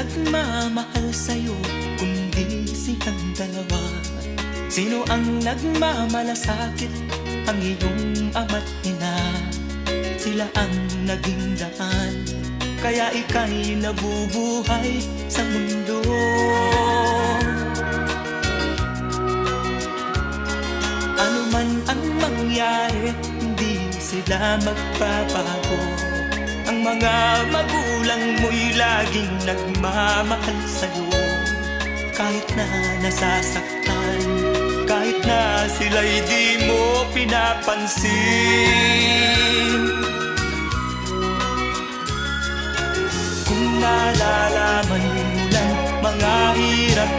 nagmamahal sa'yo kundi silang dalawa? Sino ang nagmamalasakit? Ang iyong ama't ina. Sila ang naging daan, kaya ika'y nabubuhay sa mundo. Ano man ang mangyari, hindi sila magbabago. Ang mga magulang mo'y laging nagmamahal sa'yo. Kahit na nasasaktan, kahit na sila'y di mo pinapansin. Kung nalalaman mo lang mga hirap